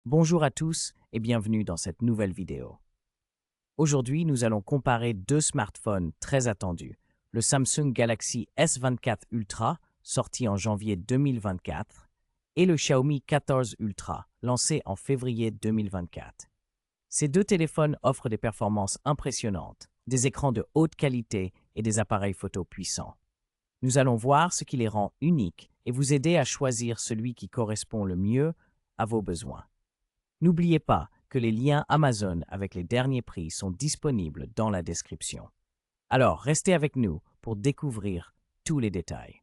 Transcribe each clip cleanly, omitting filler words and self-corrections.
Bonjour à tous et bienvenue dans cette nouvelle vidéo. Aujourd'hui, nous allons comparer deux smartphones très attendus, le Samsung Galaxy S24 Ultra, sorti en janvier 2024, et le Xiaomi 14 Ultra, lancé en février 2024. Ces deux téléphones offrent des performances impressionnantes, des écrans de haute qualité et des appareils photo puissants. Nous allons voir ce qui les rend uniques et vous aider à choisir celui qui correspond le mieux à vos besoins. N'oubliez pas que les liens Amazon avec les derniers prix sont disponibles dans la description. Alors, restez avec nous pour découvrir tous les détails.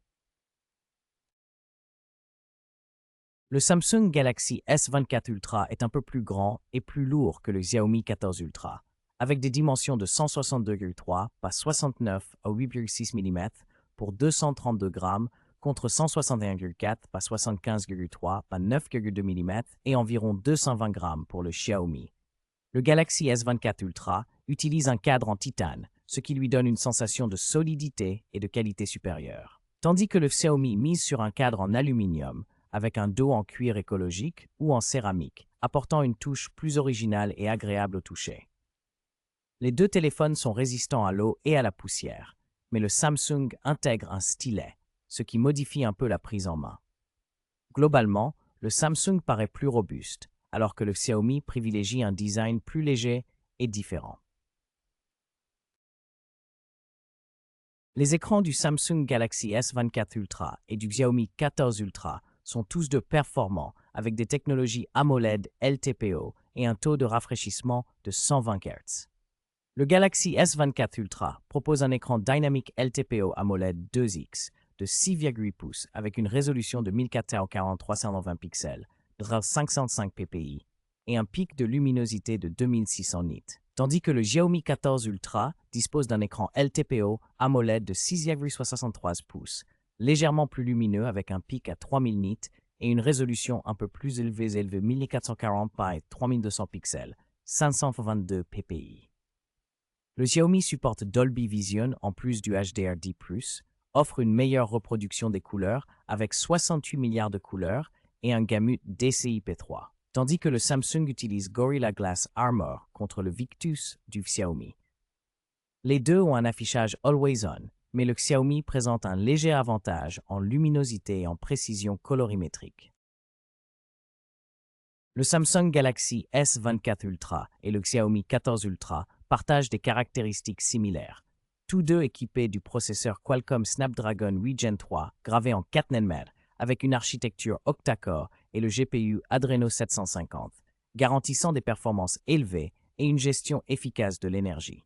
Le Samsung Galaxy S24 Ultra est un peu plus grand et plus lourd que le Xiaomi 14 Ultra, avec des dimensions de 162,3 par 69 à 8,6 mm pour 232 grammes contre 161,4 par 75,3 par 9,2 mm et environ 220 grammes pour le Xiaomi. Le Galaxy S24 Ultra utilise un cadre en titane, ce qui lui donne une sensation de solidité et de qualité supérieure. Tandis que le Xiaomi mise sur un cadre en aluminium, avec un dos en cuir écologique ou en céramique, apportant une touche plus originale et agréable au toucher. Les deux téléphones sont résistants à l'eau et à la poussière, mais le Samsung intègre un stylet, ce qui modifie un peu la prise en main. Globalement, le Samsung paraît plus robuste, alors que le Xiaomi privilégie un design plus léger et différent. Les écrans du Samsung Galaxy S24 Ultra et du Xiaomi 14 Ultra sont tous deux performants avec des technologies AMOLED LTPO et un taux de rafraîchissement de 120 Hz. Le Galaxy S24 Ultra propose un écran Dynamic LTPO AMOLED 2X de 6,8 pouces avec une résolution de 1440x320 pixels, de 505 ppi et un pic de luminosité de 2600 nits, tandis que le Xiaomi 14 Ultra dispose d'un écran LTPO AMOLED de 6,63 pouces, légèrement plus lumineux avec un pic à 3000 nits et une résolution un peu plus élevée 1440 x 3200 pixels, 522 ppi. Le Xiaomi supporte Dolby Vision en plus du HDR10+, offre une meilleure reproduction des couleurs avec 68 milliards de couleurs et un gamut DCI-P3, tandis que le Samsung utilise Gorilla Glass Armor contre le Victus du Xiaomi. Les deux ont un affichage Always On, mais le Xiaomi présente un léger avantage en luminosité et en précision colorimétrique. Le Samsung Galaxy S24 Ultra et le Xiaomi 14 Ultra partagent des caractéristiques similaires, tous deux équipés du processeur Qualcomm Snapdragon 8 Gen 3 gravé en 4 nm avec une architecture octa-core et le GPU Adreno 750, garantissant des performances élevées et une gestion efficace de l'énergie.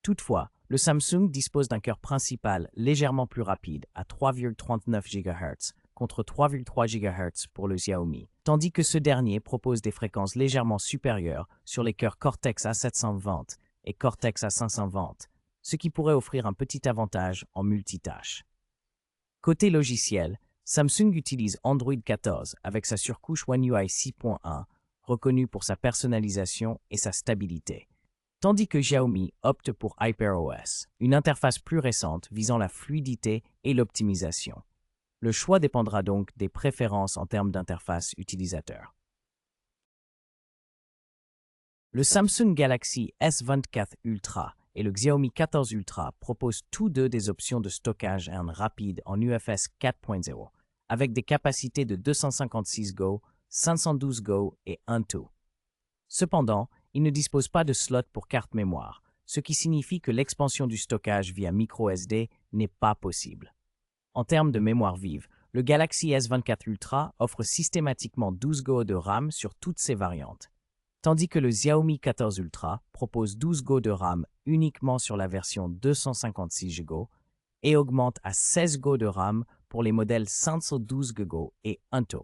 Toutefois, le Samsung dispose d'un cœur principal légèrement plus rapide à 3,39 GHz contre 3,3 GHz pour le Xiaomi, tandis que ce dernier propose des fréquences légèrement supérieures sur les cœurs Cortex A720 et Cortex A520, ce qui pourrait offrir un petit avantage en multitâche. Côté logiciel, Samsung utilise Android 14 avec sa surcouche One UI 6.1, reconnue pour sa personnalisation et sa stabilité, tandis que Xiaomi opte pour HyperOS, une interface plus récente visant la fluidité et l'optimisation. Le choix dépendra donc des préférences en termes d'interface utilisateur. Le Samsung Galaxy S24 Ultra et le Xiaomi 14 Ultra proposent tous deux des options de stockage rapide en UFS 4.0, avec des capacités de 256 Go, 512 Go et 1 TB. Cependant, ils ne disposent pas de slot pour carte mémoire, ce qui signifie que l'expansion du stockage via microSD n'est pas possible. En termes de mémoire vive, le Galaxy S24 Ultra offre systématiquement 12 Go de RAM sur toutes ses variantes, tandis que le Xiaomi 14 Ultra propose 12 Go de RAM uniquement sur la version 256 Go et augmente à 16 Go de RAM pour les modèles 512 Go et 1 TB.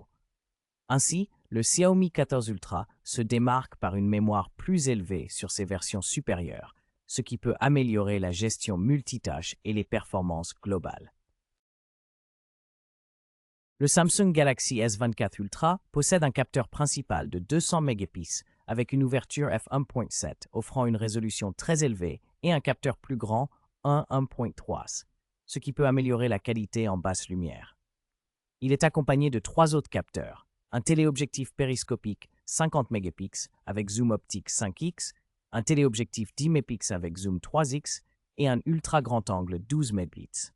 Ainsi, le Xiaomi 14 Ultra se démarque par une mémoire plus élevée sur ses versions supérieures, ce qui peut améliorer la gestion multitâche et les performances globales. Le Samsung Galaxy S24 Ultra possède un capteur principal de 200 mégapixels avec une ouverture f1.7 offrant une résolution très élevée et un capteur plus grand 1.3, ce qui peut améliorer la qualité en basse lumière. Il est accompagné de 3 autres capteurs, un téléobjectif périscopique 50 mégapixels avec zoom optique 5x, un téléobjectif 10 mégapixels avec zoom 3x et un ultra grand angle 12 mégapixels.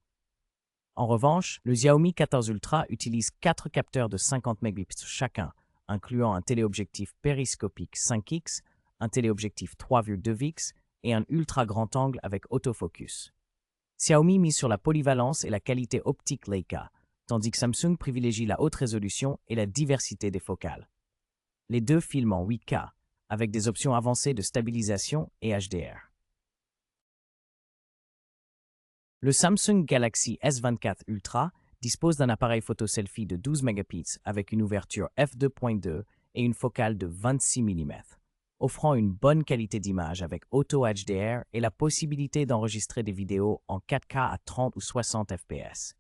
En revanche, le Xiaomi 14 Ultra utilise 4 capteurs de 50 mégapixels chacun, incluant un téléobjectif périscopique 5x, un téléobjectif 3,2x et un ultra grand angle avec autofocus. Xiaomi mise sur la polyvalence et la qualité optique Leica, tandis que Samsung privilégie la haute résolution et la diversité des focales. Les deux filment en 8K, avec des options avancées de stabilisation et HDR. Le Samsung Galaxy S24 Ultra dispose d'un appareil photo selfie de 12 mégapixels avec une ouverture f2.2 et une focale de 26 mm, offrant une bonne qualité d'image avec Auto HDR et la possibilité d'enregistrer des vidéos en 4K à 30 ou 60 fps.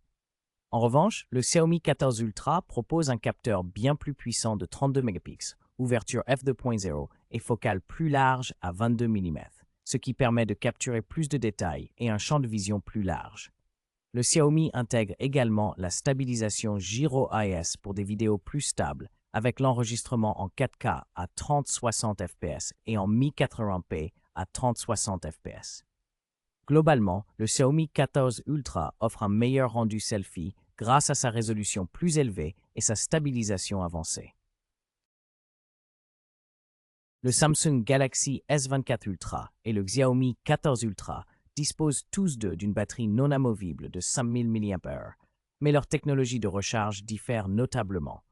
En revanche, le Xiaomi 14 Ultra propose un capteur bien plus puissant de 32 mégapixels, ouverture f2.0 et focale plus large à 22 mm, ce qui permet de capturer plus de détails et un champ de vision plus large. Le Xiaomi intègre également la stabilisation Gyro AES pour des vidéos plus stables, avec l'enregistrement en 4K à 30-60 fps et en 1080p à 30-60 fps. Globalement, le Xiaomi 14 Ultra offre un meilleur rendu selfie grâce à sa résolution plus élevée et sa stabilisation avancée. Le Samsung Galaxy S24 Ultra et le Xiaomi 14 Ultra disposent tous deux d'une batterie non amovible de 5000 mAh, mais leur technologie de recharge diffère notablement.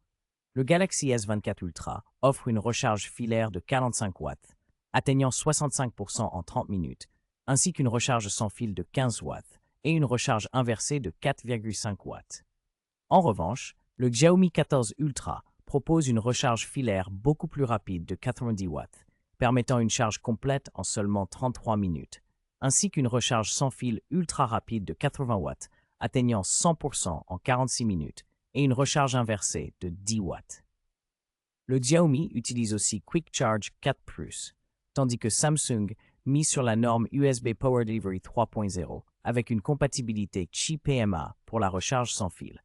Le Galaxy S24 Ultra offre une recharge filaire de 45 watts, atteignant 65% en 30 minutes, ainsi qu'une recharge sans fil de 15 watts et une recharge inversée de 4,5 watts. En revanche, le Xiaomi 14 Ultra propose une recharge filaire beaucoup plus rapide de 90 watts, permettant une charge complète en seulement 33 minutes, ainsi qu'une recharge sans fil ultra rapide de 80 watts, atteignant 100% en 46 minutes, et une recharge inversée de 10 watts. Le Xiaomi utilise aussi Quick Charge 4+, tandis que Samsung mise sur la norme USB Power Delivery 3.0 avec une compatibilité Qi-PMA pour la recharge sans fil.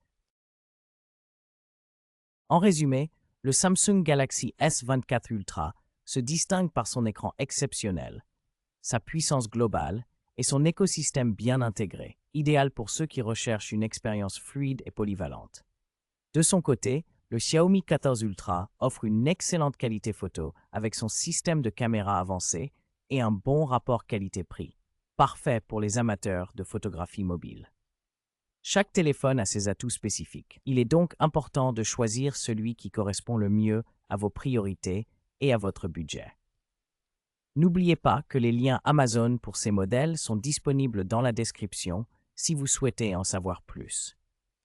En résumé, le Samsung Galaxy S24 Ultra se distingue par son écran exceptionnel, sa puissance globale et son écosystème bien intégré, idéal pour ceux qui recherchent une expérience fluide et polyvalente. De son côté, le Xiaomi 14 Ultra offre une excellente qualité photo avec son système de caméra avancé et un bon rapport qualité-prix, parfait pour les amateurs de photographie mobile. Chaque téléphone a ses atouts spécifiques. Il est donc important de choisir celui qui correspond le mieux à vos priorités et à votre budget. N'oubliez pas que les liens Amazon pour ces modèles sont disponibles dans la description si vous souhaitez en savoir plus.